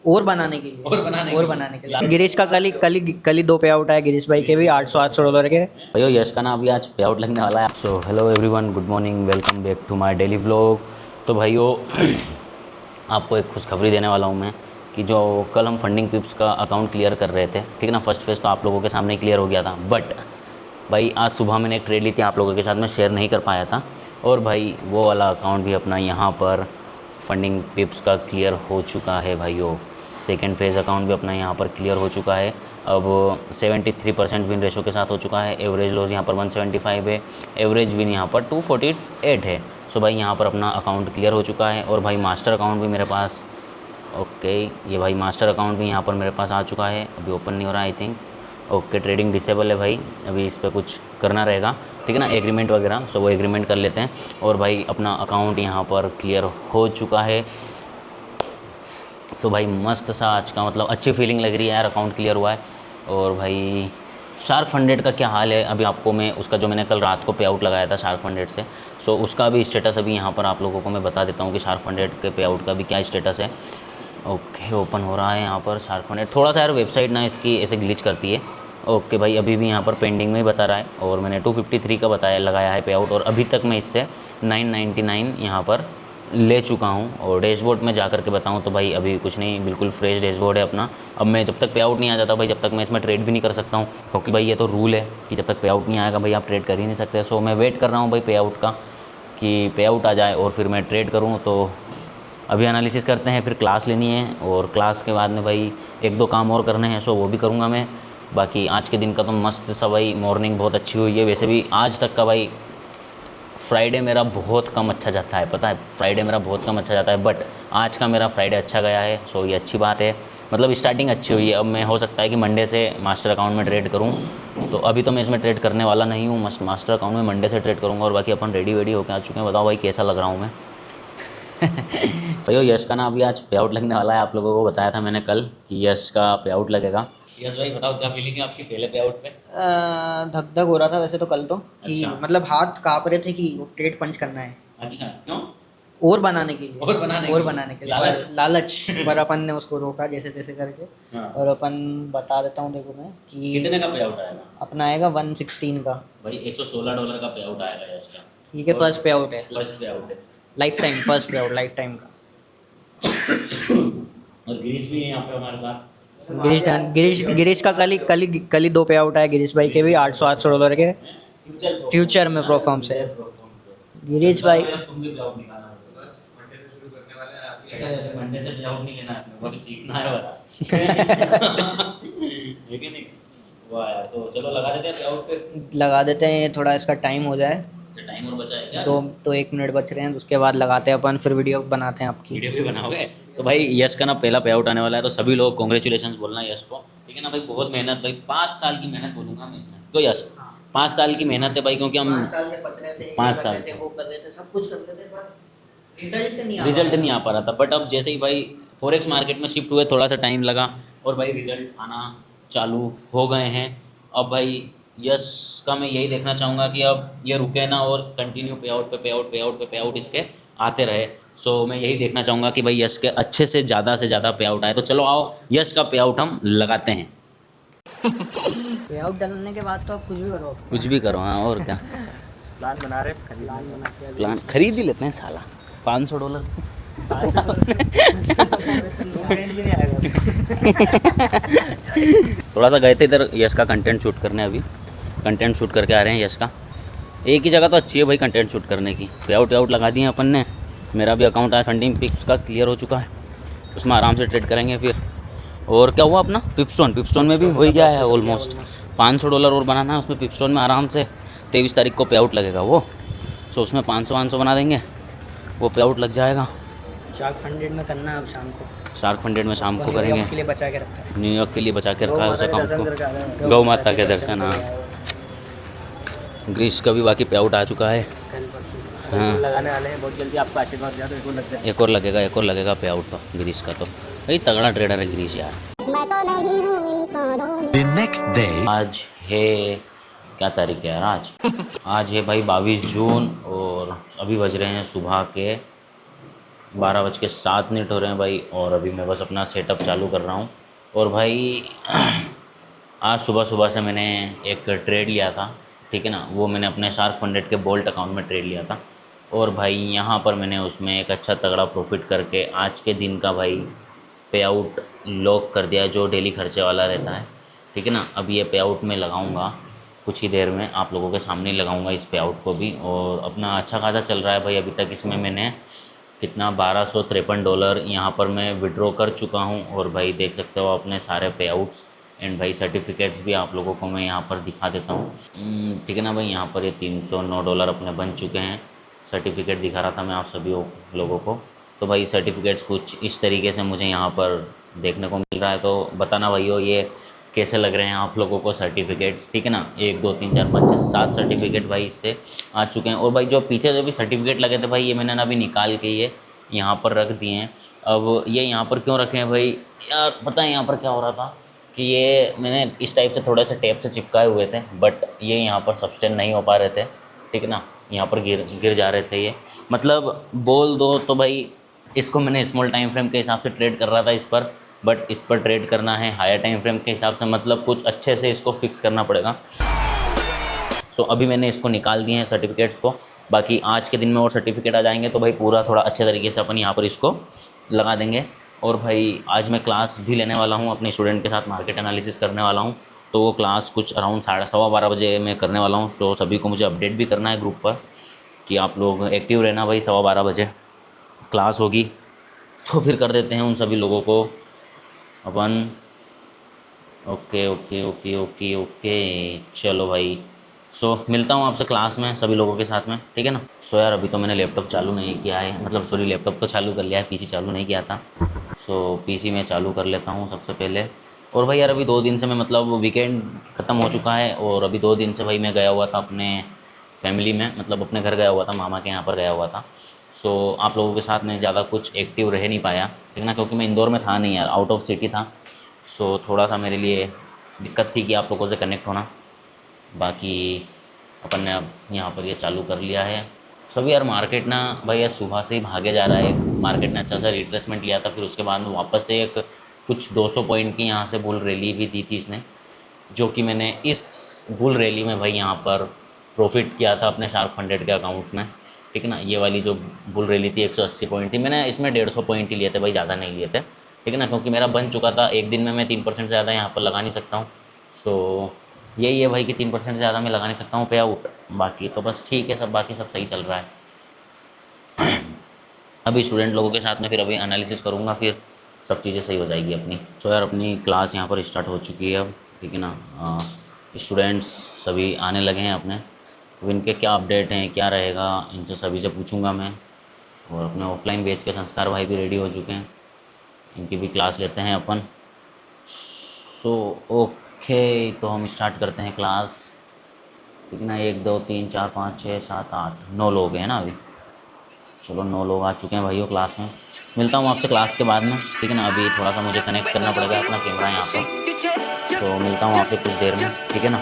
और बनाने के लिए गिरीश का कल ही 2 पे आउट है, गिरीश भाई के भी $800 के। भैया यश का ना अभी आज पे आउट लगने वाला है। So hello everyone, good morning, welcome back to my daily vlog. तो भाइयों आपको एक खुशखबरी देने वाला हूँ मैं कि जो कल हम फंडिंग पिप्स का अकाउंट क्लियर कर रहे थे, ठीक है ना, फर्स्ट फेज़ तो आप लोगों के सामने ही क्लियर हो गया था। बट भाई आज सुबह मैंने एक ट्रेड ली थी, आप लोगों के साथ में शेयर नहीं कर पाया था। और भाई वो वाला अकाउंट भी अपना यहाँ पर फंडिंग पिप्स का क्लियर हो चुका है भाइयों। सेकेंड फेज़ अकाउंट भी अपना यहाँ पर क्लियर हो चुका है। अब 73% विन रेशो के साथ हो चुका है। एवरेज लॉस यहाँ पर 175 है, एवरेज विन यहाँ पर 248 है। सो भाई यहाँ पर अपना अकाउंट क्लियर हो चुका है। और भाई मास्टर अकाउंट भी मेरे पास, ओके ये भाई मास्टर अकाउंट भी यहाँ पर मेरे पास आ चुका है। अभी ओपन नहीं हो रहा I think. Okay trading disable है भाई, अभी इस पर कुछ करना रहेगा, ठीक है ना, एग्रीमेंट वगैरह। सो वो एग्रीमेंट कर लेते हैं। और भाई अपना अकाउंट यहाँ पर क्लियर हो चुका है। सो भाई मस्त सा आज का, मतलब अच्छी फीलिंग लग रही है यार, अकाउंट क्लियर हुआ है। और भाई शार्क फंडेड का क्या हाल है अभी आपको मैं उसका, जो मैंने कल रात को पे आउट लगाया था शार्क फंडेड से, सो उसका भी स्टेटस अभी यहाँ पर आप लोगों को मैं बता देता हूँ कि शार्क फंडेड के पे आउट का भी क्या स्टेटस है। ओके ओपन हो रहा है यहाँ पर शार्क फंडेड। थोड़ा सा यार वेबसाइट ना इसकी ऐसे ग्लिच करती है। ओके भाई अभी भी यहाँ पर पेंडिंग में ही बता रहा है। और मैंने 253 का बताया लगाया है पे आउट, और अभी तक मैं इससे 999 यहाँ पर ले चुका हूँ। और डैशबोर्ड में जा कर के बताऊँ तो भाई अभी कुछ नहीं, बिल्कुल फ्रेश डैशबोर्ड है अपना। अब मैं जब तक पे आउट नहीं आ जाता भाई, जब तक मैं इसमें ट्रेड भी नहीं कर सकता हूँ, क्योंकि भाई ये तो रूल है कि जब तक पे आउट नहीं आएगा भाई आप ट्रेड कर ही नहीं सकते। सो मैं वेट कर रहा हूँ भाई पे आउट का, कि पे आउट आ जाए और फिर मैं ट्रेड करूँ। तो अभी एनालिसिस करते हैं, फिर क्लास लेनी है, और क्लास के बाद में भाई 1-2 काम और करने हैं, सो वो भी करूँगा मैं। बाकी आज के दिन का तो मस्त सा भाई, मॉर्निंग बहुत अच्छी हुई है। वैसे भी आज तक का भाई फ्राइडे मेरा बहुत कम अच्छा जाता है, पता है, फ्राइडे मेरा बहुत कम अच्छा जाता है, बट आज का मेरा फ्राइडे अच्छा गया है। सो ये अच्छी बात है, मतलब स्टार्टिंग अच्छी हुई है। अब मैं हो सकता है कि मंडे से मास्टर अकाउंट में ट्रेड करूं, तो अभी तो मैं इसमें ट्रेड करने वाला नहीं हूं, मास्टर अकाउंट में मंडे से ट्रेड करूंगा। और बाकी अपन रेडी वेडी होकर आ चुके हैं। बताओ भाई कैसा लग रहा हूँ मैं। तो यश का ना अभी आज पे आउट लगने वाला है, आप लोगों को बताया था मैंने कल कि यश का पे आउट लगेगा। यश भाई बताओ क्या फीलिंग है आपकी पहले पे आउट पे। धक धक हो रहा था वैसे तो कल तो, कि अच्छा। मतलब हाथ काँप रहे थे कि ट्रेड पंच करना है, अच्छा क्यों। और बनाने के लिए, और बनाने के लिए लालच लालच पर अपन ने उसको रोका जैसे तैसे करके। हाँ। और अपन बता देता हूँ देखो मैं कि कितने का पे आउट आएगा। अपना आएगा 116 का। भाई $116 का पे आउट आएगा यश का। ठीक है, फर्स्ट पे आउट है, फर्स्ट पे आउट है। लाइफ टाइम फर्स्ट पे आउट, लाइफ टाइम का। और गिरीश भी है यहाँ पे हमारे साथ। गिरीश का कल ही 2 पे आउट है, गिरीश भाई के भी $800 के। फ्यूचर में परफॉर्म से गिरीश भाई। तुम भी पे आउट निकालना होगा। बस मंडे से शुरू करने वाले हैं आप ही। मंडे से पे आउट नहीं लेना है अपने को, अभी सीखना है बस। ठीक है नहीं। वाह यार, तो चलो लगा देते हैं पे आउट फिर। लगा देते हैं, थोड़ा इसका टाइम हो जाए। अच्छा टाइम और बचा है क्या। तो 1 मिनट बच रहे हैं, तो उसके बाद लगाते हैं अपन, फिर वीडियो बनाते हैं आपकी। वीडियो भी बनाओगे। तो भाई यश का ना पहला पे आउट आने वाला है, तो सभी लोग कॉन्ग्रेचुलेशंस बोलना यश को, ठीक है ना भाई। बहुत मेहनत भाई, 5 साल की मेहनत बोलूँगा मैं इसमें तो यश, 5 साल की मेहनत है भाई, क्योंकि हम 5 साल से बच रहे थे, 5 ये कर साल रहे थे, से वो कर रहे थे, सब कुछ कर रहे थे, पर रिजल्ट नहीं आ पा रहा था। बट अब जैसे ही भाई फॉरेक्स मार्केट में शिफ्ट हुए, थोड़ा सा टाइम लगा, और भाई रिजल्ट आना चालू हो गए हैं। अब भाई यश का मैं यही देखना चाहूँगा कि अब ये रुके ना, और कंटिन्यू पे आउट पे पे आउट पे आउट पे पे आउट इसके आते रहे। सो मैं यही देखना चाहूँगा कि भाई यश के अच्छे से ज़्यादा पे आउट आए। तो चलो आओ यश का पे आउट हम लगाते हैं। पे आउट डालने के बाद तो आप कुछ भी करो, हाँ और क्या। प्लान बना रहे, प्लान खरीद ही लेते हैं साला, $500। थोड़ा सा गए थे इधर यश का कंटेंट शूट करने, अभी कंटेंट शूट करके आ रहे हैं यश का। एक ही जगह तो अच्छी है भाई कंटेंट शूट करने की। पे आउट लगा दिए अपन ने। मेरा भी अकाउंट आज फंडिंग पिप्स का क्लियर हो चुका है, उसमें आराम से ट्रेड करेंगे फिर। और क्या हुआ अपना पिपस्टोन में भी हो ही गया है ऑलमोस्ट। $500 और बनाना है उसमें, पिपस्टोन में आराम से 23 तारीख को पे आउट लगेगा वो। सो उसमें 500 बना देंगे, वो पे आउट लग जाएगा। शार्क फंडेड में करना है अब शाम को, शार्क फंडेड में शाम को करेंगे। के लिए बचा के रखा है, न्यूयॉर्क के लिए बचा के रखा है उस अकाउंट को। गौ माता के दर्शन, हाँ। ग्रीस का भी बाकी पे आउट आ चुका है, हाँ। लगाने वाले हैं बहुत जल्दी, आपका आशीर्वाद दिया तो एक और लगेगा पे आउट तो ग्रीस का। तो भाई तगड़ा ट्रेडर है ग्रीस यार। नेक्स्ट डे आज है क्या तारीख है यार आज है भाई 22 जून, और अभी बज रहे हैं सुबह के 12:07 हो रहे हैं भाई, और अभी मैं बस अपना सेटअप चालू कर रहा हूँ। और भाई आज सुबह सुबह से मैंने एक ट्रेड लिया था, ठीक है ना, वो मैंने अपने शार्क फंडेड के बोल्ट अकाउंट में ट्रेड लिया था। और भाई यहाँ पर मैंने उसमें एक अच्छा तगड़ा प्रॉफिट करके आज के दिन का भाई पे आउट लॉक कर दिया है, जो डेली खर्चे वाला रहता है, ठीक है ना। अब ये पे आउट में लगाऊंगा कुछ ही देर में, आप लोगों के सामने ही लगाऊंगा इस पे आउट को भी। और अपना अच्छा खासा चल रहा है भाई अभी तक। इसमें मैंने कितना $1253 यहाँ पर मैं विड्रॉ कर चुका हूँ। और भाई देख सकते हो अपने सारे पे आउट्स एंड भाई सर्टिफिकेट्स भी आप लोगों को मैं यहाँ पर दिखा देता हूँ, ठीक है ना भाई। यहाँ पर ये $309 अपने बन चुके हैं। सर्टिफिकेट दिखा रहा था मैं आप सभी लोगों को। तो भाई सर्टिफिकेट्स कुछ इस तरीके से मुझे यहाँ पर देखने को मिल रहा है। तो बताना भाइयों ये कैसे लग रहे हैं आप लोगों को सर्टिफिकेट्स, ठीक है ना। 1 2 3 4 5 6 7 सर्टिफिकेट भाई इससे आ चुके हैं। और भाई जो पीछे जो भी सर्टिफिकेट लगे थे भाई, ये मैंने ना अभी निकाल के ये यहाँ पर रख दिए हैं। अब ये यहाँ पर क्यों रखे हैं भाई यार, पता है यहाँ पर क्या हो रहा था कि ये मैंने इस टाइप से थोड़ा सा टेप से चिपकाए हुए थे, बट ये यहाँ पर सब्सटेंड नहीं हो पा रहे थे, ठीक है ना। यहाँ पर गिर गिर जा रहे थे ये, मतलब बोल दो तो भाई इसको मैंने स्मॉल टाइम फ्रेम के हिसाब से ट्रेड कर रहा था इस पर, बट इस पर ट्रेड करना है हायर टाइम फ्रेम के हिसाब से, मतलब कुछ अच्छे से इसको फिक्स करना पड़ेगा। सो अभी मैंने इसको निकाल दिए हैं सर्टिफिकेट्स को। बाकी आज के दिन में और सर्टिफिकेट आ जाएंगे तो भाई पूरा थोड़ा अच्छे तरीके से अपन यहाँ पर इसको लगा देंगे। और भाई आज मैं क्लास भी लेने वाला हूँ अपने स्टूडेंट के साथ, मार्केट एनालिसिस करने वाला हूँ। तो वो क्लास कुछ अराउंड 12:30 बजे मैं करने वाला हूँ। सो सभी को मुझे अपडेट भी करना है ग्रुप पर कि आप लोग एक्टिव रहना भाई। 12:15 बजे क्लास होगी, तो फिर कर देते हैं उन सभी लोगों को अपन। Okay okay okay okay okay चलो भाई। सो मिलता हूँ आपसे क्लास में सभी लोगों के साथ में, ठीक है ना। सो यार अभी तो मैंने लैपटॉप चालू नहीं किया है, मतलब सॉरी लैपटॉप तो चालू कर लिया है, पीसी चालू नहीं किया था। सो पीसी में चालू कर लेता हूँ सबसे पहले। और भाई यार अभी 2 दिन से मैं, मतलब वीकेंड ख़त्म हो चुका है और अभी 2 दिन से भाई मैं गया हुआ था अपने फैमिली में, मतलब अपने घर गया हुआ था, मामा के यहाँ पर गया हुआ था। सो आप लोगों के साथ में ज़्यादा कुछ एक्टिव रह नहीं पाया, ठीक है ना, क्योंकि मैं इंदौर में था नहीं यार, आउट ऑफ सिटी था। सो थोड़ा सा मेरे लिए दिक्कत थी कि आप लोगों से कनेक्ट होना। बाकी अपन ने अब यहाँ पर ये चालू कर लिया है। सभी यार मार्केट ना भाई यार सुबह से ही भागे जा रहा है। मार्केट ने अच्छा सा रिट्रेसमेंट लिया था, फिर उसके बाद में वापस से एक कुछ 200 पॉइंट की यहाँ से बुल रैली भी दी थी इसने, जो कि मैंने इस बुल रैली में भाई यहाँ पर प्रॉफिट किया था अपने शार्क फंडेड के अकाउंट में, ठीक है ना। ये वाली जो बुल रैली थी 180 पॉइंट थी, मैंने इसमें 150 पॉइंट ही लिए थे भाई, ज़्यादा नहीं लिए थे, ठीक है ना, क्योंकि मेरा बन चुका था। एक दिन में मैं 3% से ज़्यादा यहाँ पर लगा नहीं सकता हूँ। सो यही है भाई कि 3% से ज़्यादा मैं लगा नहीं सकता हूँ पे आउट। बाकी तो बस ठीक है सब, बाकी सब सही चल रहा है। अभी स्टूडेंट लोगों के साथ में फिर अभी एनालिसिस करूँगा, फिर सब चीज़ें सही हो जाएगी अपनी। सो यार अपनी क्लास यहाँ पर स्टार्ट हो चुकी है अब, ठीक है ना। स्टूडेंट्स सभी आने लगे हैं अपने, तो इनके क्या अपडेट हैं क्या रहेगा इनसे सभी से पूछूंगा मैं। और अपने ऑफलाइन बैच के संस्कार भाई भी रेडी हो चुके हैं, इनकी भी क्लास लेते हैं अपन। सो ओके तो हम स्टार्ट करते हैं क्लास, ठीक है ना। 1 2 3 4 5 6 7 8 9 लोग हैं ना अभी। चलो 9 लोग आ चुके हैं भाइयों क्लास में। मिलता हूँ आपसे क्लास के बाद में, ठीक है ना। अभी थोड़ा सा मुझे कनेक्ट करना पड़ेगा अपना कैमरा यहाँ पर। सो मिलता हूँ आपसे कुछ देर में, ठीक है ना।